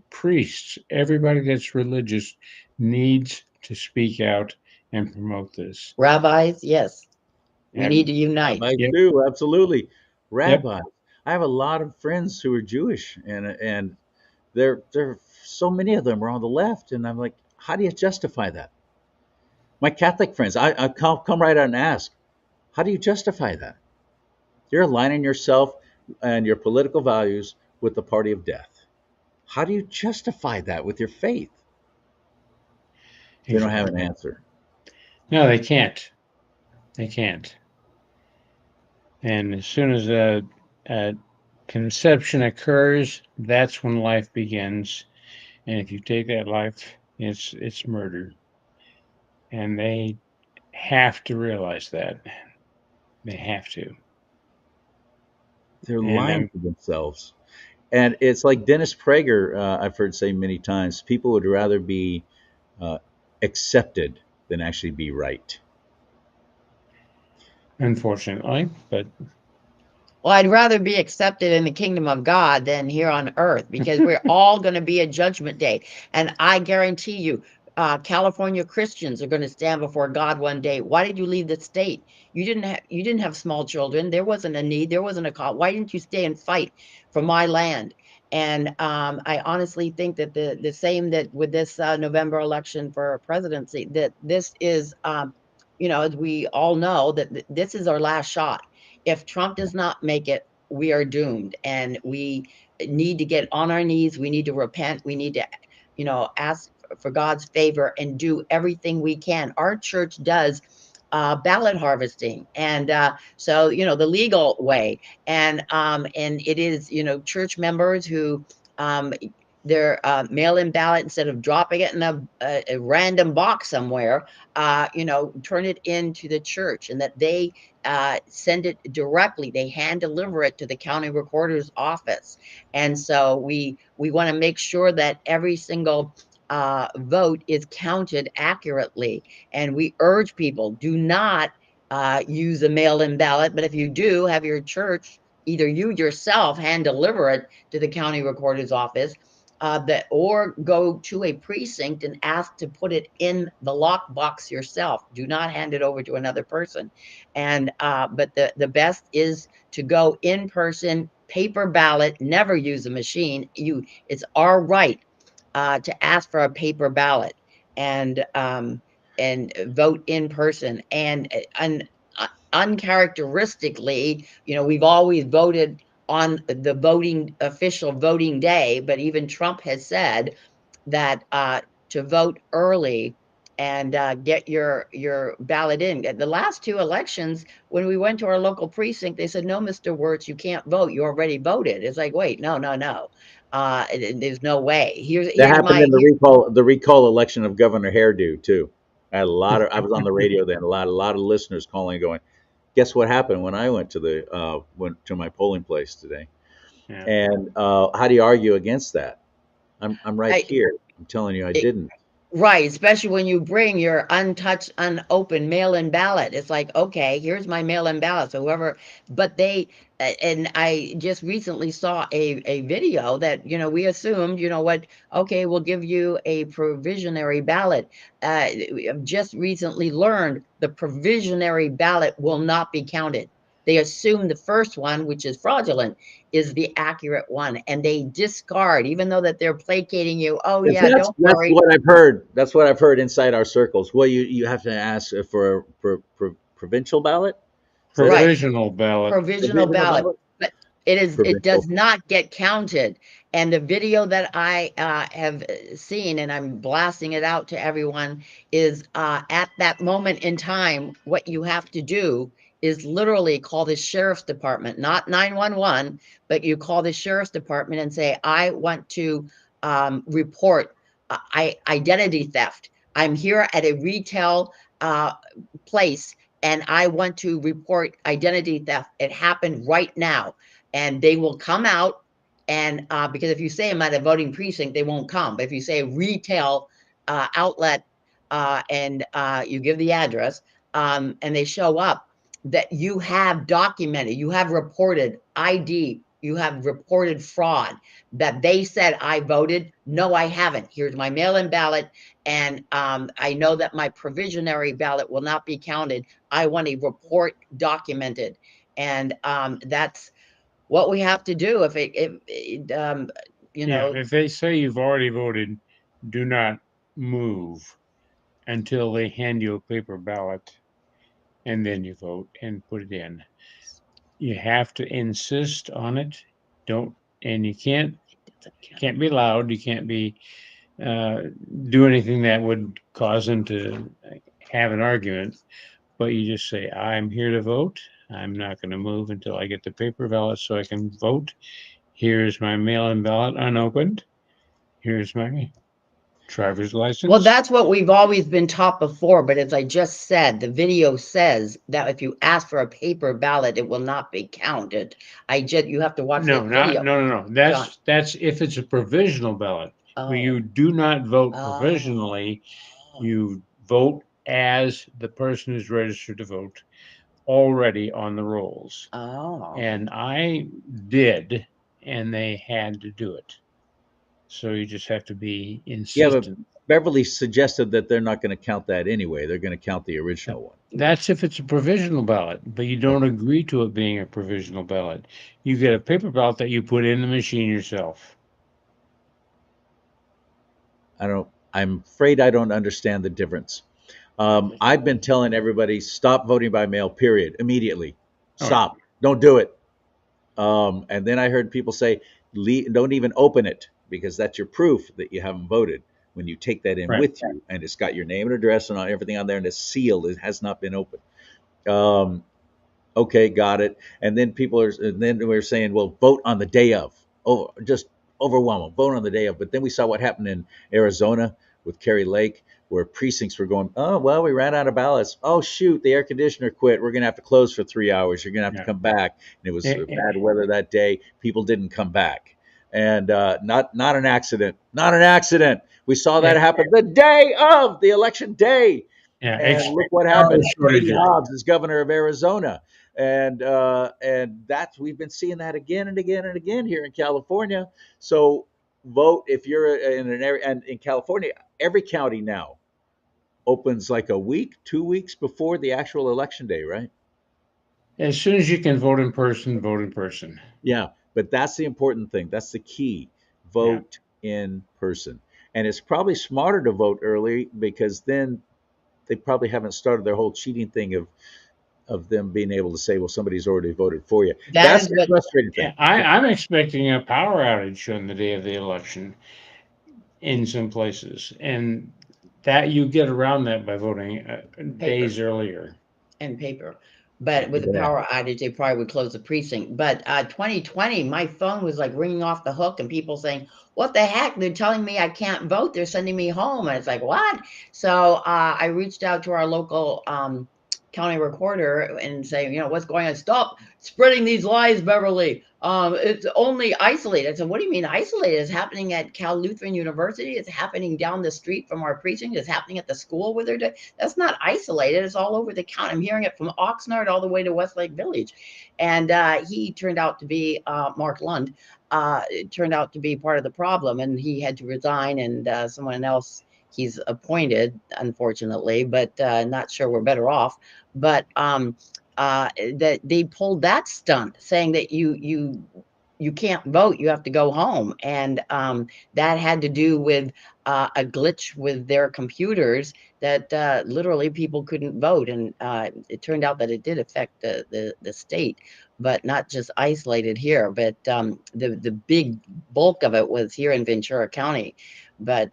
Priests, everybody that's religious needs to speak out and promote this. Rabbis, yes, we And need to unite. I Yep. do, absolutely. Yep. Rabbi. I have a lot of friends who are Jewish, and there so many of them are on the left, and I'm like, how do you justify that? My Catholic friends, I come right out and ask, how do you justify that? You're aligning yourself and your political values with the party of death. How do you justify that with your faith? They don't have an answer. No, they can't. They can't. And as soon as a conception occurs, that's when life begins. And if you take that life, it's murder. And they have to realize that. They have to. They're And lying to themselves. And it's like Dennis Prager, I've heard say many times, people would rather be accepted than actually be right. unfortunately, but Well, I'd rather be accepted in the kingdom of God than here on earth, because we're all going to be a judgment day. And I guarantee you, California Christians are going to stand before God one day. Why did you leave the state? You didn't have small children. There wasn't a need. There wasn't a call. Why didn't you stay and fight for my land? And I honestly think that the same that with this November election for presidency, that this is, as we all know, that this is our last shot. If Trump does not make it, we are doomed, and we need to get on our knees. We need to repent. We need to, ask for God's favor and do everything we can. Our church does ballot harvesting, and so the legal way, and it is church members who their mail-in ballot, instead of dropping it in a random box somewhere, turn it into the church, and that they send it directly. They hand deliver it to the county recorder's office. And so we want to make sure that every single vote is counted accurately. And we urge people, do not use a mail-in ballot, but if you do, have your church, either you yourself hand deliver it to the county recorder's office, or go to a precinct and ask to put it in the lockbox yourself. Do not hand it over to another person. And but the best is to go in person, paper ballot. Never use a machine. It's our right to ask for a paper ballot and vote in person. And uncharacteristically, we've always voted on the official voting day, but even Trump has said that to vote early and get your ballot in. The last two elections, when we went to our local precinct, they said, "No, Mr. Wirtz, you can't vote. You already voted." It's like, wait, no. There's no way. That happened in the recall election of Governor Hairdo too. I was on the radio then. A lot of listeners calling, going, "Guess what happened when I went to my polling place today?" yeah. And how do you argue against that? I'm right here. I'm telling you, I didn't. Right, especially when you bring your untouched, unopened mail-in ballot. It's like, okay, here's my mail-in ballot. So whoever, but and I just recently saw a video that, we assumed, what, okay, we'll give you a provisionary ballot. We have just recently learned the provisionary ballot will not be counted. They assume the first one, which is fraudulent, is the accurate one, and they discard, even though that they're placating you. Oh If yeah, don't that's worry. what I've heard. That's what I've heard inside our circles. Well, you have to ask for a provincial ballot. Is that it? Right. Provisional ballot. Provisional Provisional ballot, ballot. but it does Provincial. not get counted. And the video that I have seen, and I'm blasting it out to everyone, is at that moment in time, what you have to do is literally call the sheriff's department, not 911, but you call the sheriff's department and say, I want to report identity theft. I'm here at a retail place and I want to report identity theft. It happened right now. And they will come out. And because if you say I'm at a voting precinct, they won't come. But if you say retail outlet and you give the address and they show up, that you have documented, you have reported ID, you have reported fraud, that they said I voted. No, I haven't. Here's my mail-in ballot. And I know that my provisionary ballot will not be counted. I want a report documented. And that's what we have to do. If Yeah, if they say you've already voted, do not move until they hand you a paper ballot, and then you vote and put it in. You have to insist on it. And you can't be loud. You can't be do anything that would cause them to have an argument. But you just say, I'm here to vote. I'm not going to move until I get the paper ballot so I can vote. Here's my mail-in ballot unopened. Here's my driver's license. Well, that's what we've always been taught before. But as I just said, the video says that if you ask for a paper ballot, it will not be counted. You have to watch No, the video. no. That's if it's a provisional ballot. Oh. You do not vote Oh. provisionally. You vote as the person who's registered to vote already on the rolls. Oh. And I did, and they had to do it. So you just have to be Yeah, insistent. but Beverly suggested that they're not going to count that anyway. They're going to count the original one. That's if it's a provisional ballot, but you don't agree to it being a provisional ballot. You get a paper ballot that you put in the machine yourself. I'm afraid I don't understand the difference. I've been telling everybody, stop voting by mail, period, immediately. Stop. Don't do it. And then I heard people say, don't even open it, because that's your proof that you haven't voted. When you take that in with you, and it's got your name and address and everything on there, and it's sealed, it has not been opened. Okay, got it. And then we're saying, well, vote on the day of. Oh, just overwhelm them. Vote on the day of. But then we saw what happened in Arizona with Kerry Lake, where precincts were going, oh, well, we ran out of ballots. Oh, shoot, the air conditioner quit. We're going to have to close for 3 hours. You're going to have to come back. And it was bad weather that day. People didn't come back. And not an accident. Not an accident. We saw that happen the day of the election day. Yeah, and look what happened. Katie Hobbs is governor of Arizona. And we've been seeing that again and again and again here in California. So vote if you're in an area. And in California, every county now opens like a week, 2 weeks before the actual election day, right? As soon as you can vote in person, vote in person. Yeah, but that's the important thing. That's the key. Vote in person. And it's probably smarter to vote early, because then they probably haven't started their whole cheating thing of them being able to say, well, somebody's already voted for you. That's the frustrating thing. I'm expecting a power outage on the day of the election in some places, and that you get around that by voting days earlier. And paper. But with the power outage, they probably would close the precinct. But 2020, my phone was like ringing off the hook, and people saying, what the heck? They're telling me I can't vote. They're sending me home. And it's like, what? So I reached out to our local county recorder and saying, what's going on? Stop spreading these lies, Beverly. It's only isolated. I said, what do you mean isolated? It's happening at Cal Lutheran University. It's happening down the street from our precinct. It's happening at the school where they're doing. That's not isolated. It's all over the county. I'm hearing it from Oxnard all the way to Westlake Village. And he turned out to be, Mark Lund, it turned out to be part of the problem, and he had to resign, and someone else he's appointed, unfortunately, but not sure we're better off. But that they pulled that stunt, saying that you can't vote, you have to go home, and that had to do with a glitch with their computers that literally people couldn't vote, and it turned out that it did affect the state, but not just isolated here. But the big bulk of it was here in Ventura County. But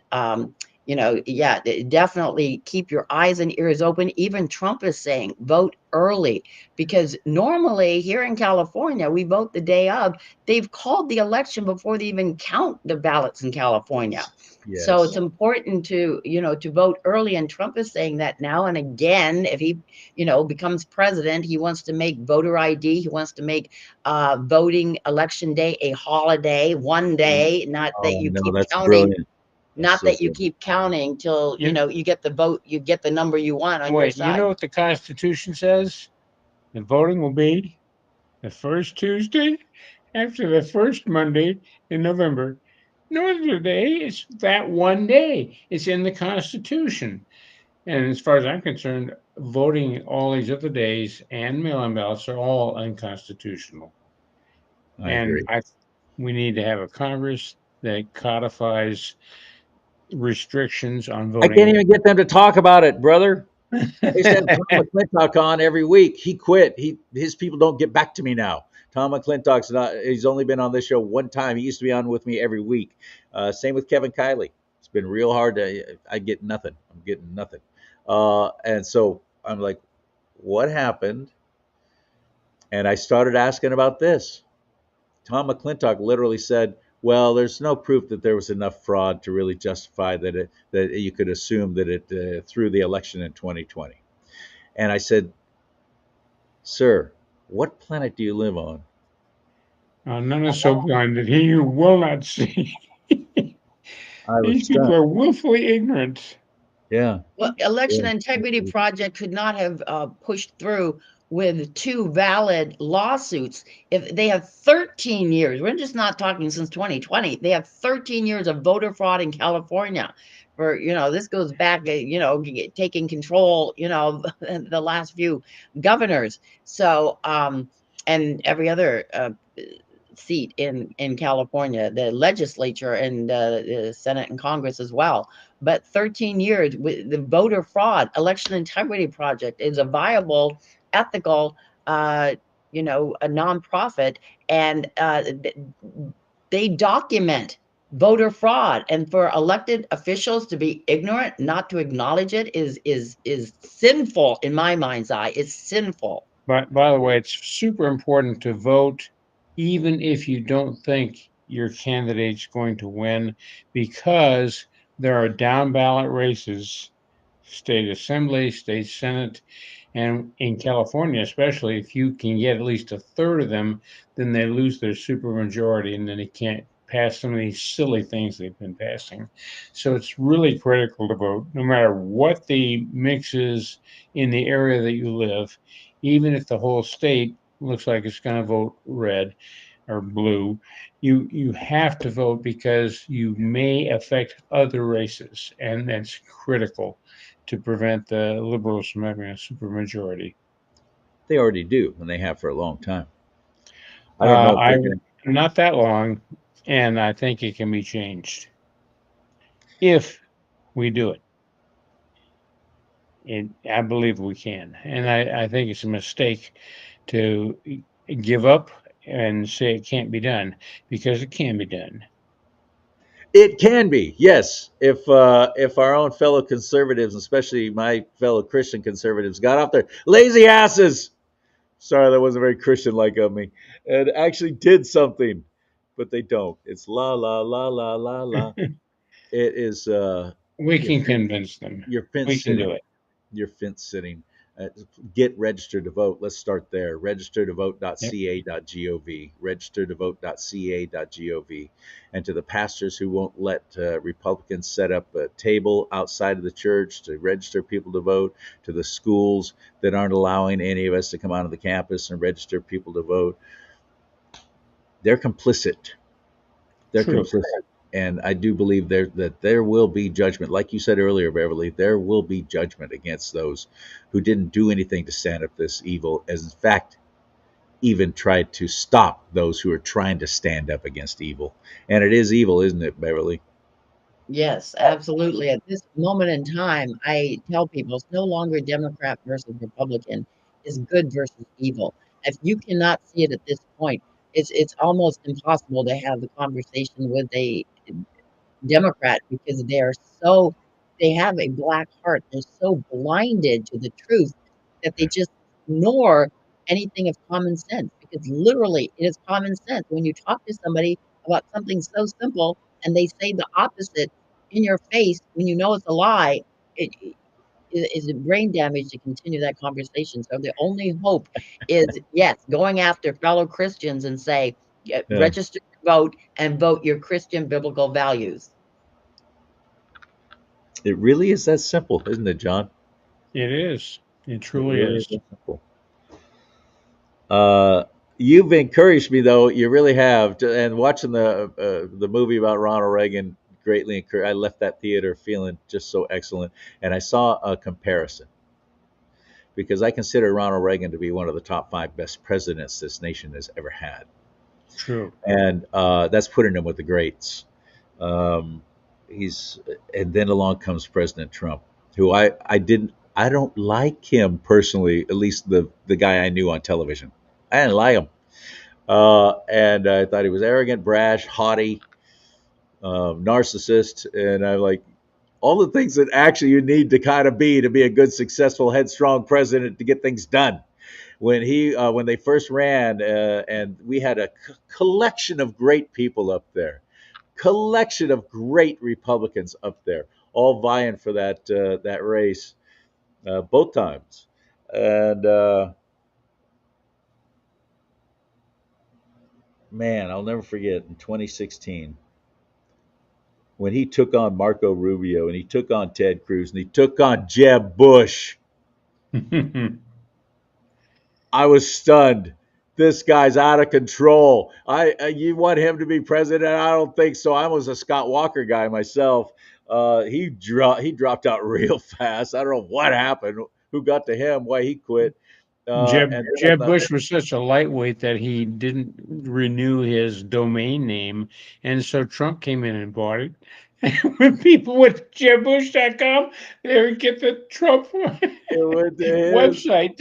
yeah, definitely keep your eyes and ears open. Even Trump is saying vote early, because normally here in California, we vote the day of. They've called the election before they even count the ballots in California. Yes. So it's important to, to vote early. And Trump is saying that now and again. If he, becomes president, he wants to make voter ID. He wants to make voting election day a holiday, one day, not that you keep counting. Brilliant. Not that you keep counting till, you get the vote, you get the number you want on your side. You know what the Constitution says? The voting will be the first Tuesday after the first Monday in November. No other day. It's that one day. It's in the Constitution. And as far as I'm concerned, voting all these other days and mail-in ballots are all unconstitutional. I agree. We need to have a Congress that codifies restrictions on voting. I can't even get them to talk about it, brother. They should have Tom McClintock on every week. He quit. His people don't get back to me now. Tom McClintock's not. He's only been on this show one time. He used to be on with me every week. Same with Kevin Kiley. It's been real hard I get nothing. I'm getting nothing. And so I'm like, what happened? And I started asking about this. Tom McClintock literally said, well, there's no proof that there was enough fraud to really justify that you could assume that it threw the election in 2020. And I said, sir, what planet do you live on? None is so blind that he who will not see. These people are willfully ignorant. Yeah. Well, Election Integrity Project could not have pushed through with 2 valid lawsuits if they have 13 years. We're just not talking since 2020. They have 13 years of voter fraud in California. For this goes back, taking control, the last few governors. So and every other seat in California, the legislature and the Senate and Congress as well. But 13 years with the voter fraud. Election Integrity Project is a viable, ethical, a nonprofit, and they document voter fraud. And for elected officials to be ignorant, not to acknowledge it, is sinful in my mind's eye. It's sinful. But by the way, it's super important to vote, even if you don't think your candidate's going to win, because there are down ballot races, state assembly, state senate, and in California, especially, if you can get at least a third of them, then they lose their supermajority, and then they can't pass some of these silly things they've been passing. So it's really critical to vote, no matter what the mix is in the area that you live. Even if the whole state looks like it's going to vote red or blue, you have to vote, because you may affect other races, and that's critical to prevent the liberals from having a supermajority. They already do, and they have for a long time. I don't know. Not that long, and I think it can be changed if we do it. And I believe we can. And I think it's a mistake to give up and say it can't be done, because it can be done. It can be, yes. If our own fellow conservatives, especially my fellow Christian conservatives, got off their lazy asses. Sorry, that wasn't very Christian-like of me. And actually did something, but they don't. It's la la la la la la. It is. We can convince them. You're fence we sitting. can do it. You're fence sitting. Get registered to vote. Let's start there. Yep. Registertovote.ca.gov. Registertovote.ca.gov. And to the pastors who won't let Republicans set up a table outside of the church to register people to vote, to the schools that aren't allowing any of us to come onto the campus and register people to vote, they're complicit. They're True. complicit. And I do believe that there will be judgment. Like you said earlier, Beverly, there will be judgment against those who didn't do anything to stand up this evil, as in fact, even tried to stop those who are trying to stand up against evil. And it is evil, isn't it, Beverly? Yes, absolutely. At this moment in time, I tell people it's no longer Democrat versus Republican. It's good versus evil. If you cannot see it at this point, it's almost impossible to have the conversation with a Democrat because they have a black heart. They're so blinded to the truth that they just ignore anything of common sense because literally it is common sense. When you talk to somebody about something so simple and they say the opposite in your face when you know it's a lie, it is brain damage to continue that conversation. So the only hope is, yes, going after fellow Christians and say, Yeah. register to vote and vote your Christian biblical values. It really is that simple, isn't it, John? It is. It It truly really is. is that simple. You've encouraged me, though. You really have. And watching the movie about Ronald Reagan greatly encouraged. I left that theater feeling just so excellent. And I saw a comparison because I consider Ronald Reagan to be one of the top 5 best presidents this nation has ever had. True. And that's putting him with the greats. Um, and then along comes President Trump, who I don't like him personally, at least the guy I knew on television. I didn't like him. And I thought he was arrogant, brash, haughty, narcissist. And I'm like, all the things that actually you need to kind of be to be a good, successful, headstrong president to get things done. When they first ran, and we had a collection of great people up there, collection of great Republicans up there, all vying for that race, both times. And man, I'll never forget in 2016 when he took on Marco Rubio and he took on Ted Cruz and he took on Jeb Bush. I was stunned. This guy's out of control. You want him to be president? I don't think so. I was a Scott Walker guy myself. He dropped out real fast. I don't know what happened. Who got to him? Why he quit? Jeb Bush was such a lightweight that he didn't renew his domain name, and so Trump came in and bought it. And when people went to JebBush.com, they would get the Trump website.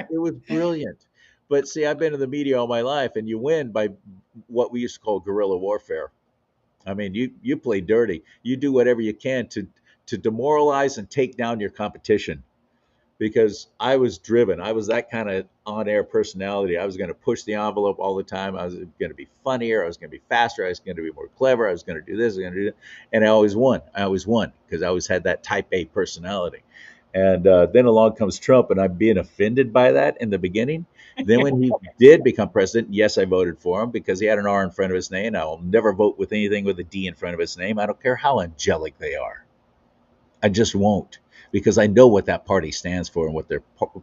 It was brilliant. But see, I've been in the media all my life, and you win by what we used to call guerrilla warfare. I mean, you play dirty. You do whatever you can to demoralize and take down your competition. Because I was driven. I was that kind of on-air personality. I was going to push the envelope all the time. I was going to be funnier. I was going to be faster. I was going to be more clever. I was going to do this. I was going to do that. And I always won. Because I always had that type A personality. And then along comes Trump, and I'm being offended by that in the beginning. Then when he did become president, yes, I voted for him because he had an R in front of his name. I will never vote with anything with a D in front of his name. I don't care how angelic they are. I just won't. Because I know what that party stands for and what their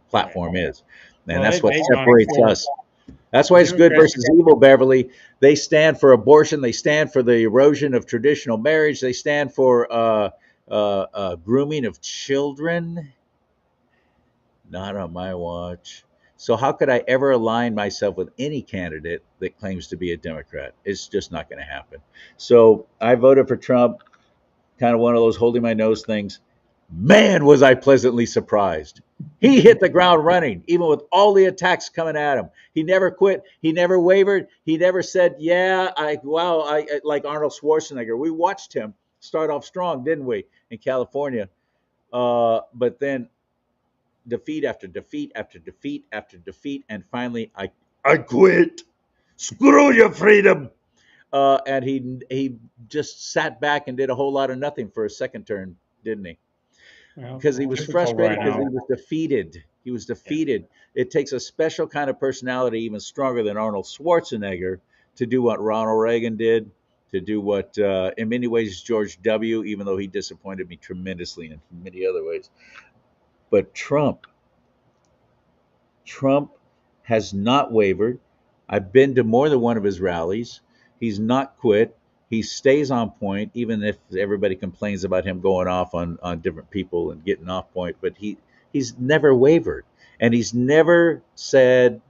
platform is. And that's what separates us. That's why it's good versus evil, Beverly. They stand for abortion. They stand for the erosion of traditional marriage. They stand for grooming of children. Not on my watch. So how could I ever align myself with any candidate that claims to be a Democrat? It's just not going to happen. So I voted for Trump, kind of one of those holding my nose things. Man, was I pleasantly surprised. He hit the ground running, even with all the attacks coming at him. He never quit. He never wavered. He never said, like Arnold Schwarzenegger. We watched him start off strong, didn't we, in California? But then defeat after defeat after defeat after defeat. And finally, I quit. Screw your freedom. And he just sat back and did a whole lot of nothing for a second term, didn't he? Well, because he was typical frustrated because he Rhino. was defeated. He was defeated. It takes a special kind of personality, even stronger than Arnold Schwarzenegger, to do what Ronald Reagan did, to do what, in many ways, George W., even though he disappointed me tremendously in many other ways. But Trump has not wavered. I've been to more than one of his rallies. He's not quit. He stays on point, even if everybody complains about him going off on different people and getting off point. But he's never wavered, and he's never said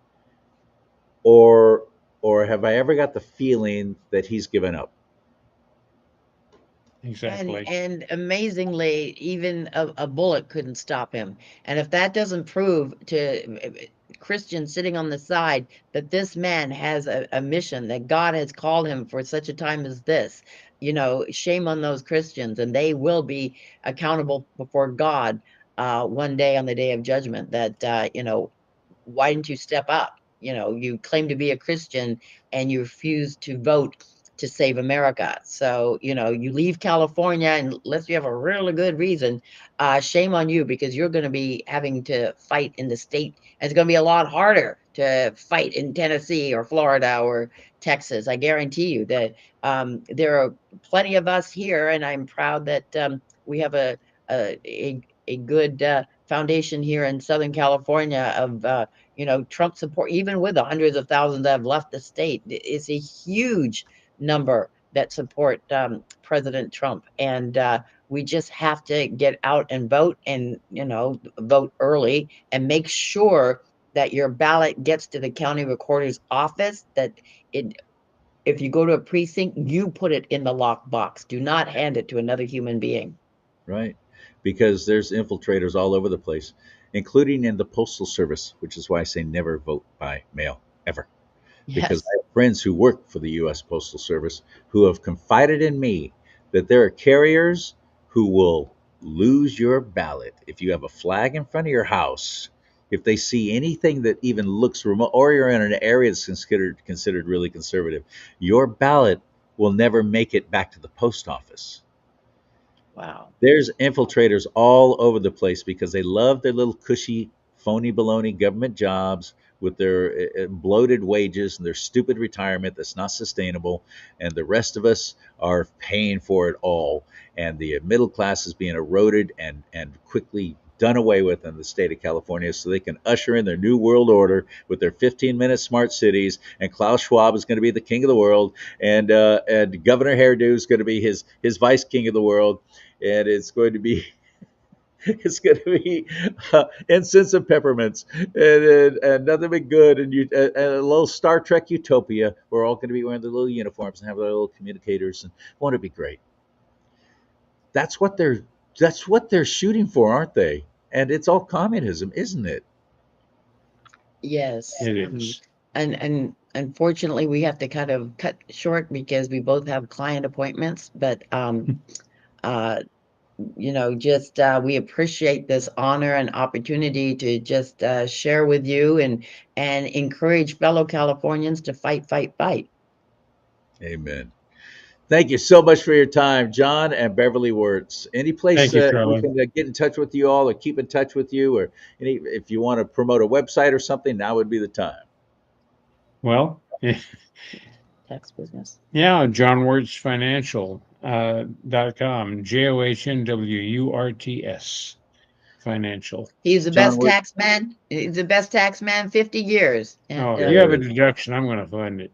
or have I ever got the feeling that he's given up. Exactly. And amazingly, even a bullet couldn't stop him. And if that doesn't prove to Christians sitting on the side that this man has a mission, that God has called him for such a time as this, shame on those Christians, and they will be accountable before God one day on the day of judgment. That why didn't you step up? You claim to be a Christian and you refuse to vote to save America. So, you leave California unless you have a really good reason. Shame on you, because you're going to be having to fight in the state. And it's going to be a lot harder to fight in Tennessee or Florida or Texas. I guarantee you that there are plenty of us here, and I'm proud that we have a good foundation here in Southern California of Trump support. Even with the hundreds of thousands that have left the state, it's a huge number that support President Trump, and we just have to get out and vote, and vote early, and make sure that your ballot gets to the county recorder's office. That if you go to a precinct, you put it in the lockbox. Do not hand it to another human being. Right, because there's infiltrators all over the place, including in the Postal Service, which is why I say never vote by mail, ever. Because Yes. I have friends who work for the U.S. Postal Service who have confided in me that there are carriers who will lose your ballot if you have a flag in front of your house. If they see anything that even looks remote, or you're in an area that's considered really conservative, your ballot will never make it back to the post office. Wow. There's infiltrators all over the place because they love their little cushy, phony baloney government jobs with their bloated wages and their stupid retirement that's not sustainable. And the rest of us are paying for it all. And the middle class is being eroded and quickly done away with in the state of California so they can usher in their new world order with their 15-minute smart cities. And Klaus Schwab is going to be the king of the world. And Governor Hairdo is going to be his vice king of the world. And it's going to be incense and peppermints and nothing but good, and a little Star Trek utopia. We're all going to be wearing the little uniforms and have our little communicators, and won't it be great? That's what they're shooting for, aren't they? And it's all communism, isn't it? Yes. It is. And unfortunately, we have to kind of cut short because we both have client appointments. But we appreciate this honor and opportunity to just share with you and encourage fellow Californians to fight, fight, fight. Amen. Thank you so much for your time, John and Beverly Wirtz. Any place Thank you, we Charlie. can get in touch with you all or keep in touch with you, or if you want to promote a website or something, now would be the time. Well, Tax business. yeah, johnwirtzfinancial.com, JOHNWURTS financial. He's the John best Wirtz. tax man. He's the best tax man 50 years. And, Oh, if you have a deduction, I'm going to fund it.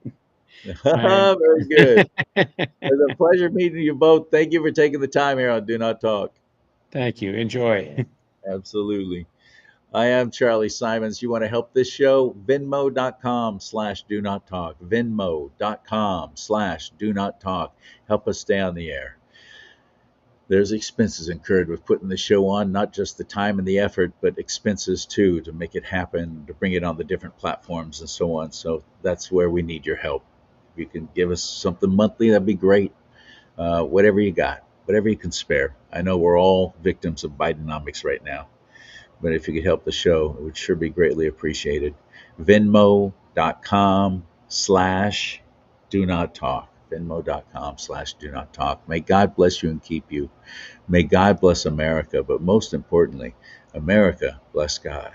Very good. It's a pleasure meeting you both. Thank you for taking the time here on Do Not Talk. Thank you. Enjoy. Absolutely. I am Charlie Simons. You want to help this show? Venmo.com/do not talk. Venmo.com/do not talk. Help us stay on the air. There's expenses incurred with putting the show on, not just the time and the effort, but expenses too, to make it happen, to bring it on the different platforms and so on. So that's where we need your help. If you can give us something monthly, that'd be great. Whatever you got, whatever you can spare. I know we're all victims of Bidenomics right now, but if you could help the show, it would sure be greatly appreciated. Venmo.com/do not talk. venmo.com/do not talk. May God bless you and keep you. May God bless America, but most importantly, America bless God.